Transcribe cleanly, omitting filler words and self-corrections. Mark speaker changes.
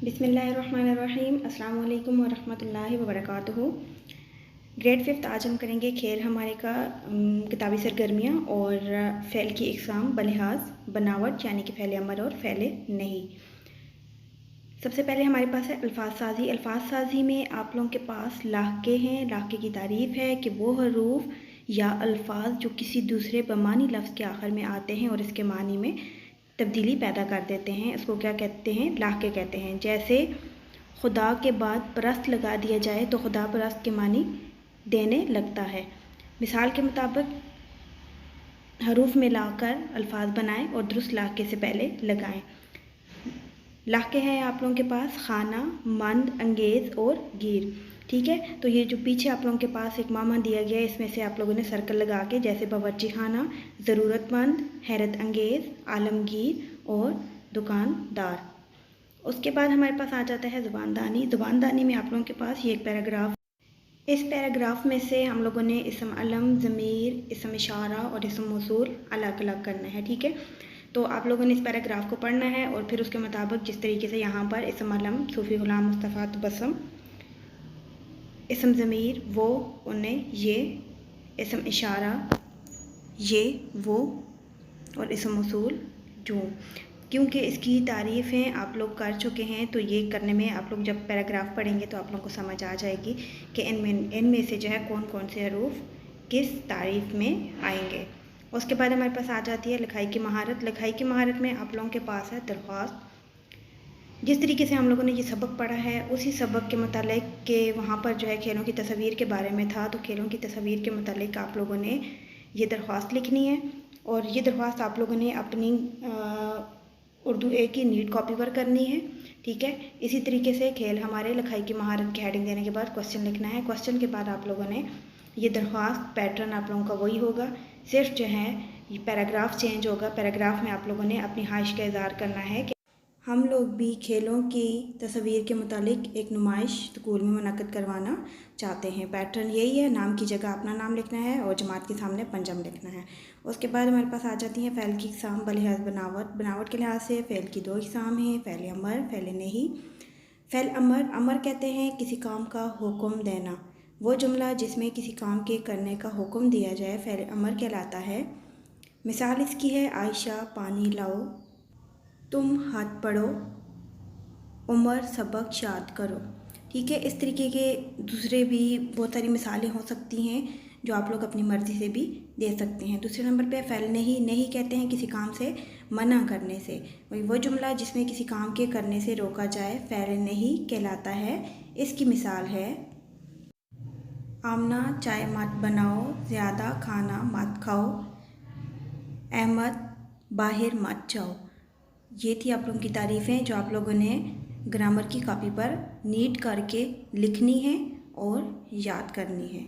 Speaker 1: बिस्मिल्लाहिर्रहमानिर्रहीम। अस्सलाम वालेकुम वरहमतुल्लाहि वबरकातुहू। ग्रेड 5th आज हम करेंगे खेल हमारे का किताबी सरगर्मियाँ और फ़ेल की इक़साम बलिहाज बनावट यानी कि फ़ेल अमर और फ़ेल नहीं। सबसे पहले हमारे पास है अल्फाज साजी। अल्फाज साजी में आप लोगों के पास लाके हैं। लाके की तारीफ़ है कि वो हरूफ या अल्फाज जो किसी दूसरे बमानी लफ्ज़ के आखिर में आते हैं और इसके मानी में तब्दीली पैदा कर देते हैं, उसको क्या कहते हैं? लाके कहते हैं। जैसे खुदा के बाद परस्त लगा दिया जाए तो खुदा परस्त के मानी देने लगता है। मिसाल के मुताबिक हरूफ में लाकर अल्फाज बनाएं और दुरुस्त लाके से पहले लगाएं। लाके हैं आप लोगों के पास खाना, मंद, अंगेज़ और गिर। ठीक है, तो ये जो पीछे आप लोगों के पास एक मामा दिया गया है, इसमें से आप लोगों ने सर्कल लगा के जैसे बावर्ची खाना, ज़रूरतमंद, हैरत अंगेज़, आलमगीर और दुकानदार। उसके बाद हमारे पास आ जाता है ज़ुबानदानी। ज़ुबानदानी में आप लोगों के पास ये एक पैराग्राफ, इस पैराग्राफ में से हम लोगों ने इसम अलम, ज़मीर, इसम इशारा और इसम मौसूल अलग अलग करना है। ठीक है, तो आप लोगों ने इस पैराग्राफ को पढ़ना है और फिर उसके मुताबिक जिस तरीके से यहाँ पर इसम अलम सूफ़ी ग़ुलाम मुस्तफ़ा तबस्सुम, इसम ज़मीर वो, उन्हें, ये, इसम इशारा ये, वो और इसम मौसूल जो। क्योंकि इसकी तारीफ़ें आप लोग कर चुके हैं तो ये करने में आप लोग जब पैराग्राफ पढ़ेंगे तो आप लोगों को समझ आ जाएगी कि इनमें से जो है कौन कौन से हरूफ किस तारीफ़ में आएंगे। उसके बाद हमारे पास आ जाती है लिखाई की महारत। लिखाई की महारत में आप लोगों के पास है दरख्वास्त। जिस तरीके से हम लोगों ने ये सबक पढ़ा है उसी सबक के मुतालिक के वहाँ पर जो है खेलों की तस्वीर के बारे में था, तो खेलों की तस्वीर के मुतालिक आप लोगों ने ये दरख्वास्त लिखनी है और ये दरख्वास्त आप लोगों ने अपनी उर्दू ए की नीट कॉपी पर करनी है। ठीक है, इसी तरीके से खेल हमारे लिखाई की महारत की हेडिंग देने के बाद क्वेश्चन लिखना है। क्वेश्चन के बाद आप लोगों ने ये दरख्वास्त पैटर्न आप लोगों का वही होगा, सिर्फ जो है ये पैराग्राफ चेंज होगा। पैराग्राफ में आप लोगों ने अपनी ख्वाहिश का इज़हार करना है कि हम लोग भी खेलों की तस्वीर के मुतालिक एक नुमाइश स्कूल में मुनक़्क़िद करवाना चाहते हैं। पैटर्न यही है, नाम की जगह अपना नाम लिखना है और जमात के सामने पंजम लिखना है। उसके बाद हमारे पास आ जाती हैं फ़ेल की इक़साम बलिहाज बनावट। बनावट के लिहाज से फ़ेल की 2 इक़साम हैं, फ़ेल अमर, फ़ेल नहीं। फ़ेल अमर, अमर कहते हैं किसी काम का हुक्म देना, वो जुमला जिसमें किसी काम के करने का हुक्म दिया जाए फ़ेल अमर कहलाता है। मिसाल इसकी है आयशा पानी लाओ, तुम हाथ पढ़ो, उमर सबक याद करो। ठीक है, इस तरीके के दूसरे भी बहुत सारी मिसालें हो सकती हैं जो आप लोग अपनी मर्ज़ी से भी दे सकते हैं। दूसरे नंबर पे फ़ेल नहीं। नहीं कहते हैं किसी काम से मना करने से, वही वो जुमला जिसमें किसी काम के करने से रोका जाए फ़ेल नहीं कहलाता है। इसकी मिसाल है आमना चाय मत बनाओ, ज़्यादा खाना मत खाओ, अहमद बाहर मत जाओ। ये थी आप लोगों की तारीफ़ें जो आप लोगों ने ग्रामर की कॉपी पर नीट करके लिखनी है और याद करनी है।